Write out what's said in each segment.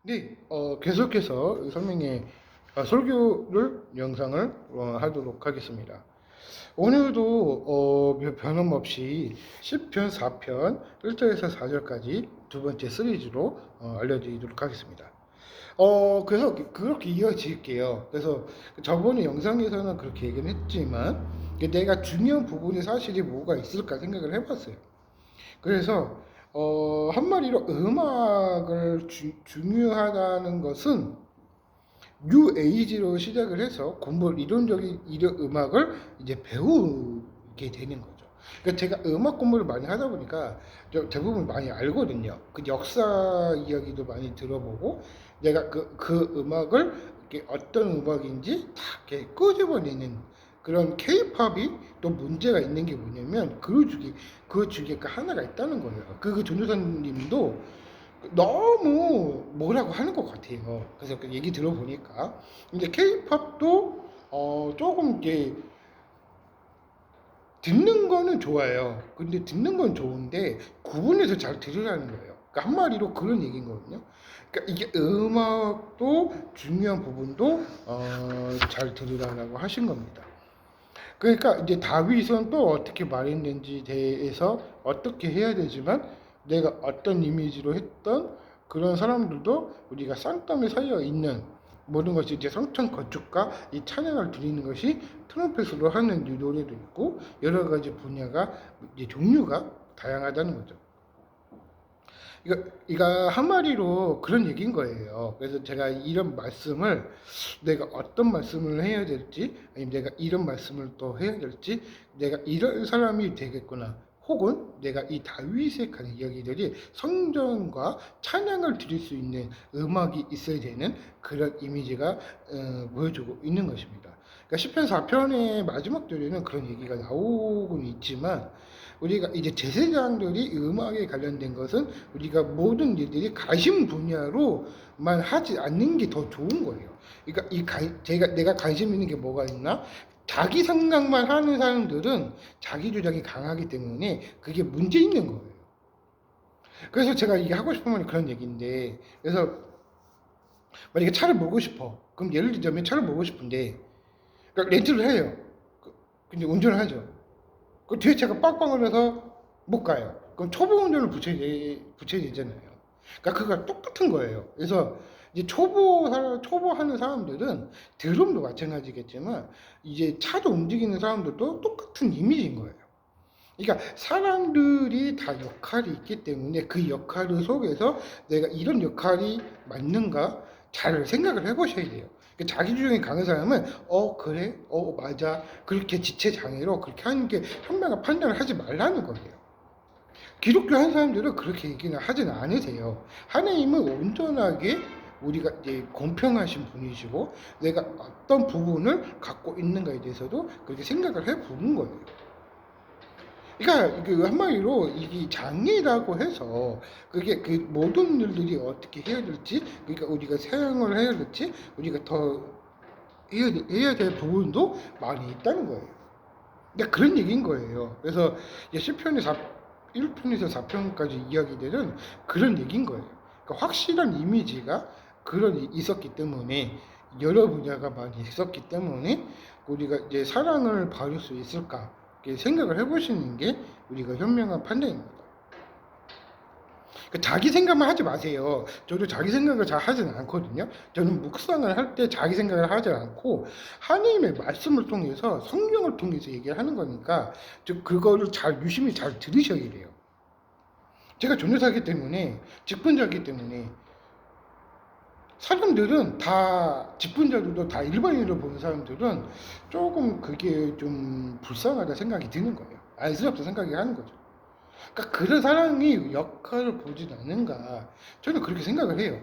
네, 계속해서 성명의 설교를 영상을 하도록 하겠습니다. 오늘도 변함없이 10편 4편 1절에서 4절까지 두 번째 시리즈로 알려드리도록 하겠습니다. 그래서 그렇게 이어질게요. 그래서 저번에 영상에서는 그렇게 얘기는 했지만 내가 중요한 부분이 사실이 뭐가 있을까 생각을 해봤어요. 그래서 한마디로 음악을 중요하다는 것은 뉴 에이지로 시작을 해서 이론적인 음악을 이제 배우게 되는 거죠. 그러니까 제가 음악 공부를 많이 하다 보니까 대부분 많이 알거든요. 그 역사 이야기도 많이 들어보고 내가 그 음악을 어떤 음악인지 다 이렇게 끄집어내는 그런 케이팝이 또 문제가 있는 게 뭐냐면 그 중에 그 하나가 있다는 거예요. 그 전도사님도 너무 뭐라고 하는 것 같아요. 그래서 그 얘기 들어보니까 이제 케이팝도 조금 이제 듣는 거는 좋아요. 근데 듣는 건 좋은데 구분해서 잘 들으라는 거예요. 그러니까 한마디로 그런 얘기인 거거든요. 그러니까 이게 음악도 중요한 부분도 잘 들으라고 하신 겁니다. 그러니까 이제 다윗은 또 어떻게 말했는지 대해서 어떻게 해야 되지만 내가 어떤 이미지로 했던 그런 사람들도 우리가 쌍땀에 쌓여 있는 모든 것이 이제 성전 건축과 이 찬양을 드리는 것이 트럼펫으로 하는 이 노래도 있고 여러 가지 분야가 이제 종류가 다양하다는 거죠. 이거 한마디로 그런 얘기인 거예요. 그래서 제가 이런 말씀을 내가 어떤 말씀을 해야 될지, 아니면 내가 이런 말씀을 또 해야 될지, 내가 이런 사람이 되겠구나. 혹은 내가 이 다윗의 가는 이야기들이 성전과 찬양을 드릴 수 있는 음악이 있어야 되는 그런 이미지가 보여주고 있는 것입니다. 그러니까 10편 4편의 마지막 절에는 그런 얘기가 나오곤 있지만 우리가 이제 제사장들이 음악에 관련된 것은 우리가 모든 일들이 관심 분야로만 하지 않는 게 더 좋은 거예요. 그러니까 내가 관심 있는 게 뭐가 있나? 자기 생각만 하는 사람들은 자기 주장이 강하기 때문에 그게 문제 있는 거예요. 그래서 제가 이게 하고 싶은 건 그런 얘기인데, 그래서 만약에 차를 몰고 싶어. 그럼 예를 들자면 차를 몰고 싶은데, 그러니까 렌트를 해요. 근데 운전을 하죠. 그 뒤에 차가 빵빵을 해서 못 가요. 그럼 초보 운전을 붙여야 되잖아요. 그러니까 그거 똑같은 거예요. 그래서 이제 초보하는 사람들은 드럼도 마찬가지겠지만 이제 차도 움직이는 사람들도 똑같은 이미지인 거예요. 그러니까 사람들이 다 역할이 있기 때문에 그 역할 속에서 내가 이런 역할이 맞는가 잘 생각을 해보셔야 돼요. 그러니까 자기 주장이 강한 사람은 그래 맞아 그렇게 지체장애로 그렇게 하는 게 현명한 판단을 하지 말라는 거예요. 기독교 한 사람들은 그렇게 얘기는 하진 않으세요. 하나님은 온전하게 우리가 이제 공평하신 분이시고 내가 어떤 부분을 갖고 있는가에 대해서도 그렇게 생각을 해보는 거예요. 그러니까 그 한마디로 이게 장애라고 해서 그게 그 모든 일들이 어떻게 해야 될지, 그러니까 우리가 사용을 해야 될지, 우리가 더 해야 될 부분도 많이 있다는 거예요. 그러니까 그런 얘기인 거예요. 그래서 시편의 1편에서 4편까지 이야기들은 그런 얘기인 거예요. 그러니까 확실한 이미지가 있었기 때문에 여러 분야가 많이 있었기 때문에 우리가 이제 사랑을 받을 수 있을까 생각을 해보시는 게 우리가 현명한 판단입니다. 그러니까 자기 생각만 하지 마세요. 저도 자기 생각을 잘 하지는 않거든요. 저는 묵상을 할 때 자기 생각을 하지 않고 하나님의 말씀을 통해서 성령을 통해서 얘기를 하는 거니까 그거를 유심히 잘 들으셔야 돼요. 제가 전도사이기 때문에 직분자이기 때문에 사람들은 다 직분자들도 다 일반인으로 보는 사람들은 조금 그게 좀 불쌍하다 생각이 드는 거예요. 안쓰럽다 생각이 하는 거죠. 그러니까 그런 사람이 역할을 보진 않는가 저는 그렇게 생각을 해요.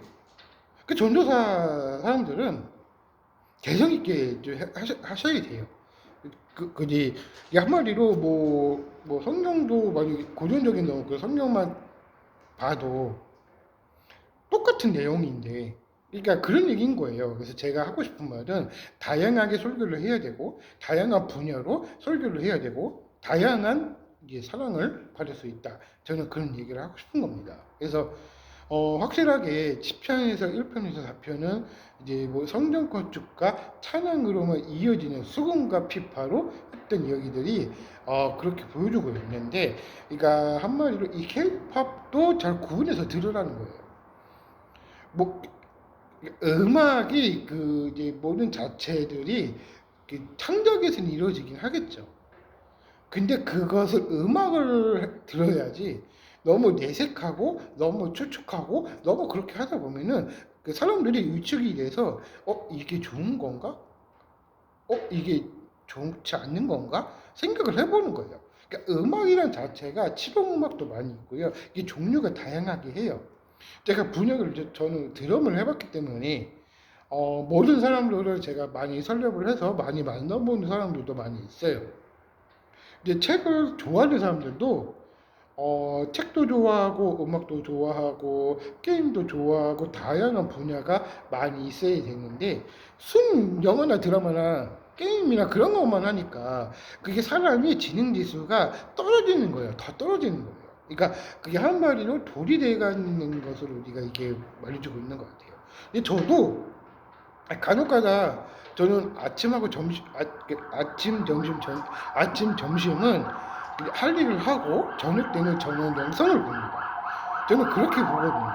그 전도사 사람들은 개성 있게 좀 하셔야 돼요. 그지 한마디로 뭐 성경도 많이 고전적인 그 성경만 봐도 똑같은 내용인데 그러니까 그런 얘기인 거예요. 그래서 제가 하고 싶은 말은 다양하게 설교를 해야 되고 다양한 분야로 설교를 해야 되고 다양한 이제 사랑을 받을 수 있다. 저는 그런 얘기를 하고 싶은 겁니다. 그래서 확실하게 10편에서 1편에서 4편은 이제 뭐 성전 건축과 찬양으로만 이어지는 수금과 피파로 했던 이야기들이 그렇게 보여주고 있는데, 그러니까 한마디로 이 케이팝도 잘 구분해서 들으라는 거예요. 뭐 음악이 그 이제 모든 자체들이 그 창작에서는 이루어지긴 하겠죠. 근데 그것을 음악을 들어야지 너무 내색하고 너무 추측하고 너무 그렇게 하다 보면은 그 사람들이 위축이 돼서 이게 좋은 건가? 이게 좋지 않는 건가? 생각을 해보는 거예요. 그러니까 음악이란 자체가 치동 음악도 많이 있고요. 이게 종류가 다양하게 해요. 제가 분야를 이제 저는 드럼을 해봤기 때문에 모르는 사람들을 제가 많이 설립을 해서 많이 만나보는 사람들도 많이 있어요. 이제 책을 좋아하는 사람들도 책도 좋아하고 음악도 좋아하고 게임도 좋아하고 다양한 분야가 많이 있어야 되는데 순 영화나 드라마나 게임이나 그런 것만 하니까 그게 사람이 지능 지수가 떨어지는 거예요. 더 떨어지는 거예요. 그러니까 그게 한마디로 돌이 돼가는 것을 우리가 이게 말해주고 있는 것 같아요. 근데 저도 간혹가다 저는 아침하고 아침 점심 아침 점심은 할 일을 하고 저녁 때는 저는 영상을 봅니다. 저는 그렇게 보거든요.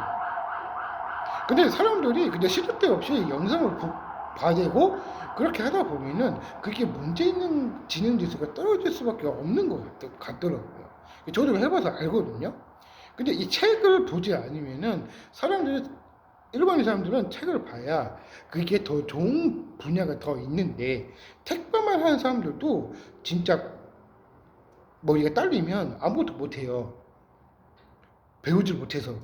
근데 사람들이 근데 시도 때 없이 영상을 봐대고 그렇게 하다 보면은 그게 문제 있는 지능 지수가 떨어질 수밖에 없는 것 같더라고요. 저도 해봐서 알거든요. 근데 이 책을 보지 않으면은 사람들이 일반인 사람들은 책을 봐야 그게 더 좋은 분야가 더 있는데 택배만 하는 사람들도 진짜 머리가 딸리면 아무것도 못해요. 배우질 못해서.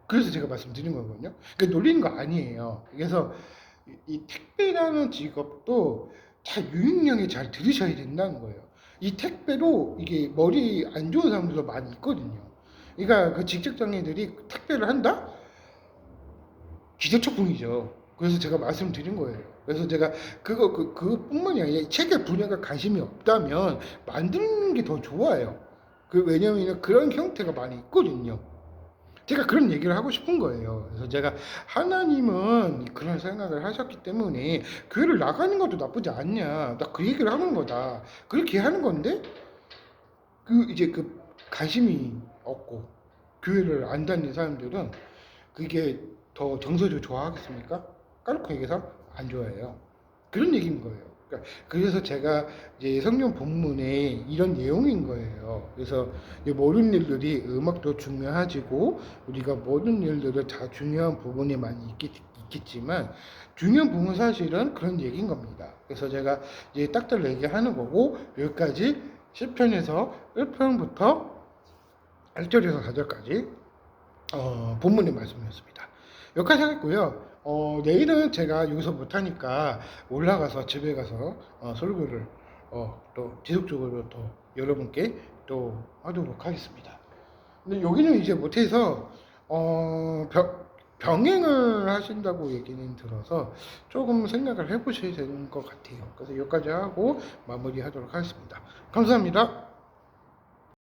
그래서 제가 말씀드린 거거든요. 그러니까 놀리는 거 아니에요. 그래서 이 택배라는 직업도 잘 유익량에 잘 들으셔야 된다는 거예요. 이 택배로 이게 머리 안 좋은 사람들도 많이 있거든요. 그러니까 그 직접장애들이 택배를 한다? 기대초풍이죠. 그래서 제가 말씀드린 거예요. 그래서 제가 그뿐만이 아니라 이 책의 분야가 관심이 없다면 만드는 게 더 좋아요. 왜냐면 그런 형태가 많이 있거든요. 제가 그런 얘기를 하고 싶은 거예요. 그래서 제가 하나님은 그런 생각을 하셨기 때문에 교회를 나가는 것도 나쁘지 않냐. 나 그 얘기를 하는 거다. 그렇게 하는 건데 이제 그 관심이 없고 교회를 안 다니는 사람들은 그게 더 정서적으로 좋아하겠습니까? 까놓고 얘기해서 안 좋아해요. 그런 얘기인 거예요. 그러니까 그래서 제가 이제 성경 본문에 이런 내용인 거예요. 그래서 모든 일들이 음악도 중요하지고 우리가 모든 일들을 다 중요한 부분이 많이 있겠지만 중요한 부분 사실은 그런 얘기인 겁니다. 그래서 제가 이제 딱딱 얘기하는 거고 여기까지 10편에서 1편부터 1절에서 4절까지 본문의 말씀이었습니다. 여기까지 하겠고요. 내일은 제가 여기서 못하니까 올라가서 집에 가서 설교를 또 지속적으로 또 여러분께 또 하도록 하겠습니다. 근데 여기는 이제 못해서 병행을 하신다고 얘기는 들어서 조금 생각을 해보셔야 되는 것 같아요. 그래서 여기까지 하고 마무리하도록 하겠습니다. 감사합니다.